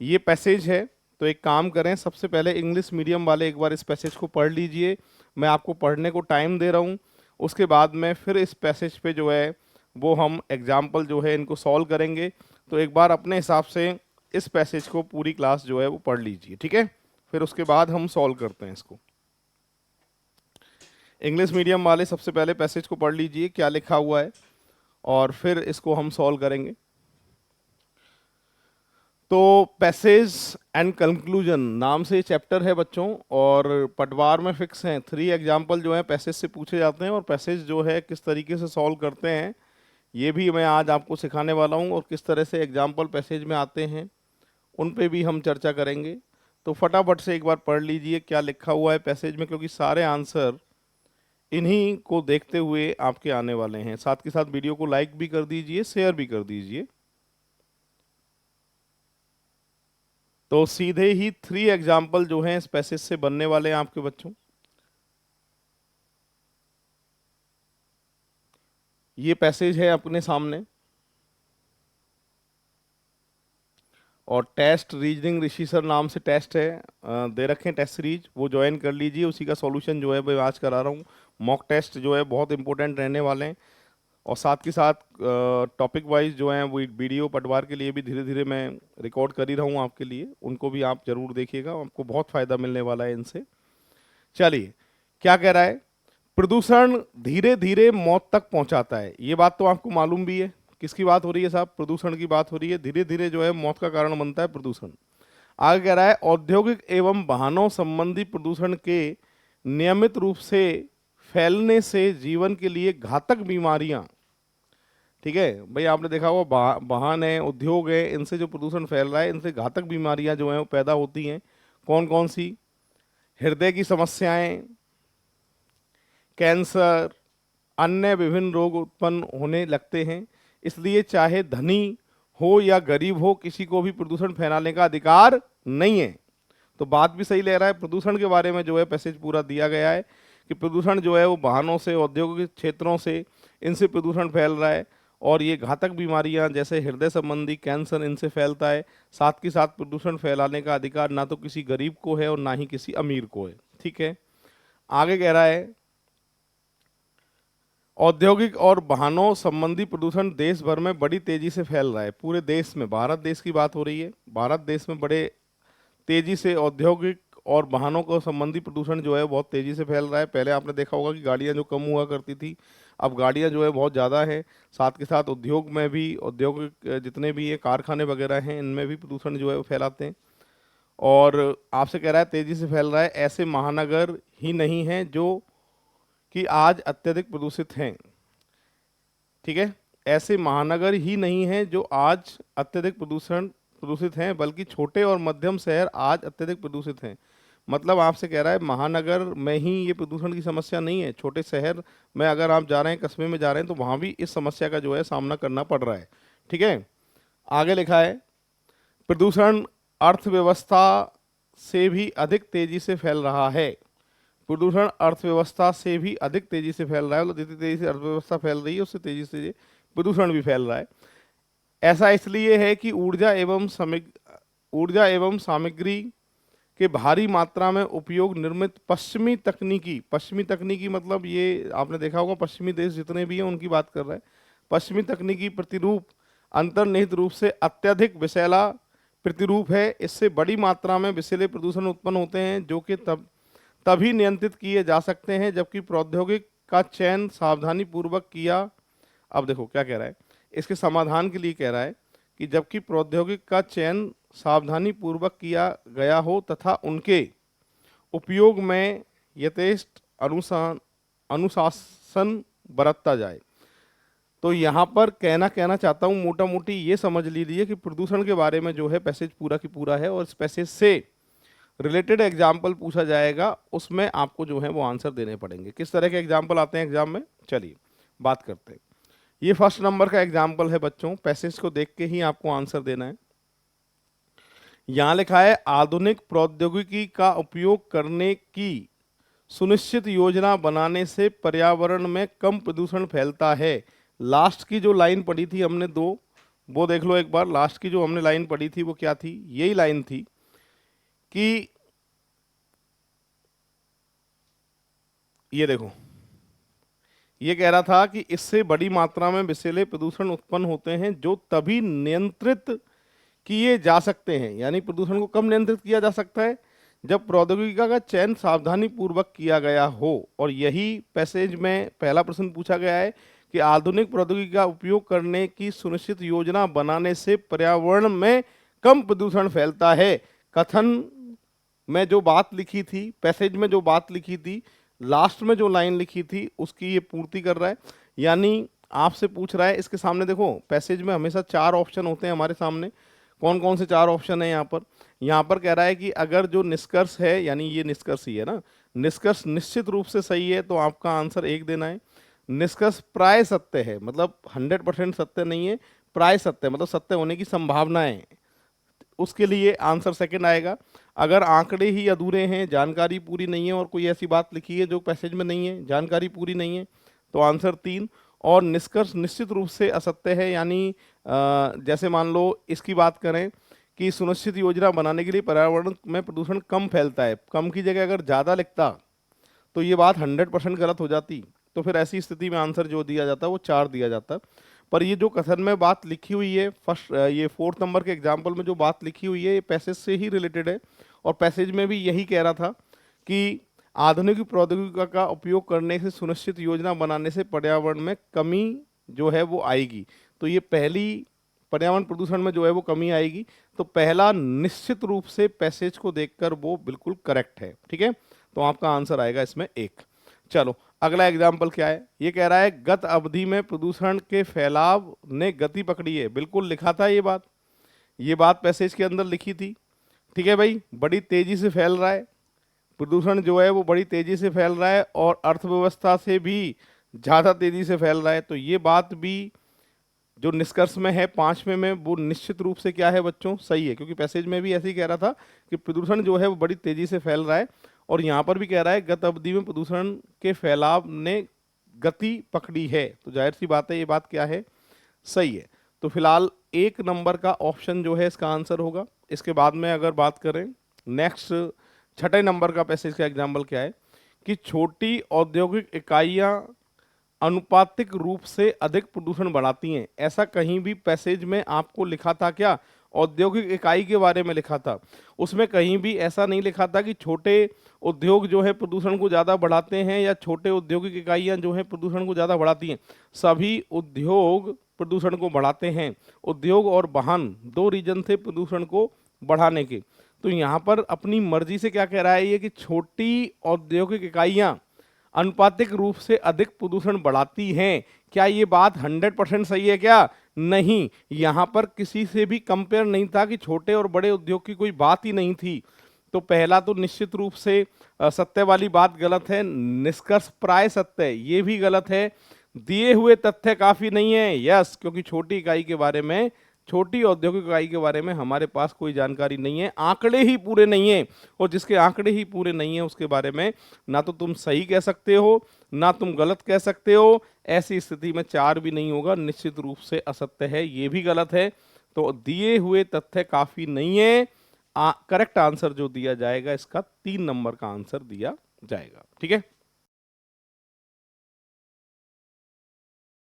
ये पैसेज है, तो एक काम करें, सबसे पहले इंग्लिश मीडियम वाले एक बार इस पैसेज को पढ़ लीजिए। मैं आपको पढ़ने को टाइम दे रहा हूँ, उसके बाद में फिर इस पैसेज पे जो है वो हम एग्जाम्पल जो है इनको सॉल्व करेंगे। तो एक बार अपने हिसाब से इस पैसेज को पूरी क्लास जो है वो पढ़ लीजिए, ठीक है। फिर उसके बाद हम सॉल्व करते हैं इसको। इंग्लिश मीडियम वाले सबसे पहले पैसेज को पढ़ लीजिए क्या लिखा हुआ है, और फिर इसको हम सॉल्व करेंगे। तो पैसेज एंड कंक्लूजन नाम से चैप्टर है बच्चों, और पटवार में फिक्स हैं 3 एग्जाम्पल जो है पैसेज से पूछे जाते हैं, और पैसेज जो है किस तरीके से सॉल्व करते हैं ये भी मैं आज आपको सिखाने वाला हूँ, और किस तरह से एग्जाम्पल पैसेज में आते हैं उन पे भी हम चर्चा करेंगे। तो फटाफट से एक बार पढ़ लीजिए क्या लिखा हुआ है पैसेज में, क्योंकि सारे आंसर इन्हीं को देखते हुए आपके आने वाले हैं। साथ के साथ वीडियो को लाइक भी कर दीजिए, शेयर भी कर दीजिए। तो सीधे ही 3 एग्जाम्पल जो हैं इस पैसेज से बनने वाले हैं आपके बच्चों। ये पैसेज है अपने सामने, और टेस्ट रीजनिंग ऋषि सर नाम से टेस्ट है, दे रखे हैं टेस्ट सीरीज, वो ज्वाइन कर लीजिए। उसी का सॉल्यूशन जो है मैं आज करा रहा हूँ। मॉक टेस्ट जो है बहुत इंपॉर्टेंट रहने वाले हैं, और साथ के साथ टॉपिक वाइज जो है वो वीडियो पटवार के लिए भी धीरे धीरे मैं रिकॉर्ड कर ही रहा हूँ आपके लिए, उनको भी आप जरूर देखिएगा, आपको बहुत फ़ायदा मिलने वाला है इनसे। चलिए, क्या कह रहा है, प्रदूषण धीरे धीरे मौत तक पहुंचाता है। ये बात तो आपको मालूम भी है। किसकी बात हो रही है साहब? प्रदूषण की बात हो रही है। धीरे धीरे जो है मौत का कारण बनता है प्रदूषण। आगे कह रहा है, औद्योगिक एवं वाहनों संबंधी प्रदूषण के नियमित रूप से फैलने से जीवन के लिए घातक बीमारियां, ठीक है भाई, आपने देखा होगा वाहन है, उद्योग है, इनसे जो प्रदूषण फैल रहा है इनसे घातक बीमारियां जो हैं वो पैदा होती हैं। कौन कौन सी? हृदय की समस्याएं, कैंसर, अन्य विभिन्न रोग उत्पन्न होने लगते हैं। इसलिए चाहे धनी हो या गरीब हो, किसी को भी प्रदूषण फैलाने का अधिकार नहीं है। तो बात भी सही ले रहा है। प्रदूषण के बारे में जो है पैसेज पूरा दिया गया है कि प्रदूषण जो है वो वाहनों से, औद्योगिक क्षेत्रों से, इनसे प्रदूषण फैल रहा है, और ये घातक बीमारियां जैसे हृदय संबंधी, कैंसर, इनसे फैलता है। साथ के साथ प्रदूषण फैलाने का अधिकार ना तो किसी गरीब को है और ना ही किसी अमीर को है, ठीक है। आगे कह रहा है, औद्योगिक और वाहनों संबंधी प्रदूषण देश भर में बड़ी तेजी से फैल रहा है। पूरे देश में, भारत देश की बात हो रही है, भारत देश में बड़े तेजी से औद्योगिक और वाहनों को संबंधी प्रदूषण जो है बहुत तेजी से फैल रहा है। पहले आपने देखा होगा कि गाड़ियां जो कम हुआ करती थी, अब गाड़ियां जो है बहुत ज़्यादा है। साथ के साथ उद्योग में भी, औद्योगिक जितने भी ये कारखाने वगैरह हैं इनमें भी प्रदूषण जो है वो फैलाते हैं। और आपसे कह रहा है तेजी से फैल रहा है। ऐसे महानगर ही नहीं हैं जो कि आज अत्यधिक प्रदूषित हैं, ठीक है। ऐसे महानगर ही नहीं हैं जो आज अत्यधिक प्रदूषित हैं, बल्कि छोटे और मध्यम शहर आज अत्यधिक प्रदूषित हैं। मतलब आपसे कह रहा है महानगर में ही ये प्रदूषण की समस्या नहीं है, छोटे शहर में अगर आप जा रहे हैं, कस्बे में जा रहे हैं, तो वहाँ भी इस समस्या का जो है सामना करना पड़ रहा है, ठीक है। आगे लिखा है, प्रदूषण अर्थव्यवस्था से भी अधिक तेजी से फैल रहा है। प्रदूषण अर्थव्यवस्था से भी अधिक तेजी से फैल रहा है, मतलब जितनी तेजी से अर्थव्यवस्था फैल रही है उससे तेजी से प्रदूषण भी फैल रहा है। ऐसा इसलिए है कि ऊर्जा एवं सामग्री के भारी मात्रा में उपयोग निर्मित पश्चिमी तकनीकी मतलब ये आपने देखा होगा, पश्चिमी देश जितने भी हैं उनकी बात कर रहा है। पश्चिमी तकनीकी प्रतिरूप अंतर्निहित रूप से अत्यधिक विषैला प्रतिरूप है। इससे बड़ी मात्रा में विषैले प्रदूषण उत्पन्न होते हैं, जो कि तभी नियंत्रित किए जा सकते हैं जबकि प्रौद्योगिक का चयन सावधानी पूर्वक किया। अब देखो क्या कह रहा है, इसके समाधान के लिए कह रहा है कि जबकि प्रौद्योगिक का चयन सावधानी पूर्वक किया गया हो तथा उनके उपयोग में यथेष्ट अनुशासन बरतता जाए। तो यहाँ पर कहना चाहता हूँ, मोटा मोटी ये समझ लीजिए कि प्रदूषण के बारे में जो है पैसेज पूरा की पूरा है, और इस पैसेज से रिलेटेड एग्जाम्पल पूछा जाएगा, उसमें आपको जो है वो आंसर देने पड़ेंगे। किस तरह के एग्जाम्पल आते हैं एग्जाम में, चलिए बात करते हैं। ये फर्स्ट नंबर का एग्जाम्पल है बच्चों, पैसेज को देख के ही आपको आंसर देना है। यहां लिखा है, आधुनिक प्रौद्योगिकी का उपयोग करने की सुनिश्चित योजना बनाने से पर्यावरण में कम प्रदूषण फैलता है। लास्ट की जो लाइन पढ़ी थी हमने दो, वो देख लो एक बार, लास्ट की जो हमने लाइन पढ़ी थी वो क्या थी, यही लाइन थी कि ये देखो, ये कह रहा था कि इससे बड़ी मात्रा में विषैले प्रदूषण उत्पन्न होते हैं जो तभी नियंत्रित किए जा सकते हैं, यानी प्रदूषण को कब नियंत्रित किया जा सकता है, जब प्रौद्योगिकी का चयन सावधानी पूर्वक किया गया हो। और यही पैसेज में पहला प्रश्न पूछा गया है कि आधुनिक प्रौद्योगिकी का उपयोग करने की सुनिश्चित योजना बनाने से पर्यावरण में कम प्रदूषण फैलता है। कथन में जो बात लिखी थी, पैसेज में जो बात लिखी थी, लास्ट में जो लाइन लिखी थी, उसकी ये पूर्ति कर रहा है। यानी आपसे पूछ रहा है, इसके सामने देखो पैसेज में हमेशा 4 ऑप्शन होते हैं हमारे सामने। कौन कौन से 4 ऑप्शन है यहाँ पर? यहाँ पर कह रहा है कि अगर जो निष्कर्ष है, यानी ये निष्कर्ष ही है ना, निष्कर्ष निश्चित रूप से सही है तो आपका आंसर 1 देना है। निष्कर्ष प्राय सत्य है, मतलब 100% सत्य नहीं है, प्राय सत्य मतलब सत्य होने की संभावना है, उसके लिए आंसर सेकंड आएगा। अगर आंकड़े ही अधूरे हैं, जानकारी पूरी नहीं है और कोई ऐसी बात लिखी है जो पैसेज में नहीं है, जानकारी पूरी नहीं है, तो आंसर 3। और निष्कर्ष निश्चित रूप से असत्य है, यानी जैसे मान लो इसकी बात करें कि सुनिश्चित योजना बनाने के लिए पर्यावरण में प्रदूषण कम फैलता है, कम की जगह अगर ज़्यादा लिखता तो ये बात 100% गलत हो जाती। तो फिर ऐसी स्थिति में आंसर जो दिया जाता वो 4 दिया जाता। पर ये जो कथन में बात लिखी हुई है फर्स्ट, ये 4th नंबर के एग्जाम्पल में जो बात लिखी हुई है, ये पैसेज से ही रिलेटेड है। और पैसेज में भी यही कह रहा था कि आधुनिक प्रौद्योगिकी का उपयोग करने से सुनिश्चित योजना बनाने से पर्यावरण में कमी जो है वो आएगी। तो ये पहली पर्यावरण प्रदूषण में जो है वो कमी आएगी। तो पहला निश्चित रूप से पैसेज को देखकर वो बिल्कुल करेक्ट है। ठीक है, तो आपका आंसर आएगा इसमें 1। चलो अगला एग्जाम्पल क्या है, ये कह रहा है गत अवधि में प्रदूषण के फैलाव ने गति पकड़ी है। बिल्कुल लिखा था ये बात पैसेज के अंदर लिखी थी। ठीक है भाई, बड़ी तेजी से फैल रहा है प्रदूषण, जो है वो बड़ी तेजी से फैल रहा है और अर्थव्यवस्था से भी ज़्यादा तेजी से फैल रहा है। तो ये बात भी जो निष्कर्ष में है 5वें में, वो निश्चित रूप से क्या है बच्चों, सही है, क्योंकि पैसेज में भी ऐसे ही कह रहा था कि प्रदूषण जो है वो बड़ी तेजी से फैल रहा है। और यहाँ पर भी कह रहा है गत अवधि में प्रदूषण के फैलाव ने गति पकड़ी है, तो जाहिर सी बात है ये बात क्या है, सही है। तो फिलहाल 1 नंबर का ऑप्शन जो है इसका आंसर होगा। इसके बाद में अगर बात करें नेक्स्ट 6 नंबर का पैसेज का एग्जाम्पल क्या है कि छोटी औद्योगिक इकाइयां अनुपातिक रूप से अधिक प्रदूषण बढ़ाती हैं। ऐसा कहीं भी पैसेज में आपको लिखा था क्या? औद्योगिक इकाई के बारे में लिखा था, उसमें कहीं भी ऐसा नहीं लिखा था कि छोटे उद्योग जो है प्रदूषण को ज़्यादा बढ़ाते हैं या छोटे औद्योगिक इकाइयां जो है प्रदूषण को ज़्यादा बढ़ाती हैं। सभी उद्योग प्रदूषण को बढ़ाते हैं। उद्योग और वाहन 2 रीजन थे प्रदूषण को बढ़ाने के। तो यहाँ पर अपनी मर्जी से क्या कह रहा है ये कि छोटी औद्योगिक इकाइयां अनुपातिक रूप से अधिक प्रदूषण बढ़ाती हैं। क्या ये बात 100% सही है क्या? नहीं, यहाँ पर किसी से भी कंपेयर नहीं था कि छोटे और बड़े उद्योग की कोई बात ही नहीं थी। तो पहला तो निश्चित रूप से सत्य वाली बात गलत है। निष्कर्ष प्राय सत्य, ये भी गलत है। दिए हुए तथ्य काफी नहीं है, यस, क्योंकि छोटी इकाई के बारे में, छोटी औद्योगिक इकाई के बारे में हमारे पास कोई जानकारी नहीं है, आंकड़े ही पूरे नहीं है। और जिसके आंकड़े ही पूरे नहीं है उसके बारे में ना तो तुम सही कह सकते हो ना तुम गलत कह सकते हो। ऐसी स्थिति में 4 भी नहीं होगा, निश्चित रूप से असत्य है, ये भी गलत है। तो दिए हुए तथ्य काफी नहीं है, करेक्ट आंसर जो दिया जाएगा इसका 3 नंबर का आंसर दिया जाएगा। ठीक है।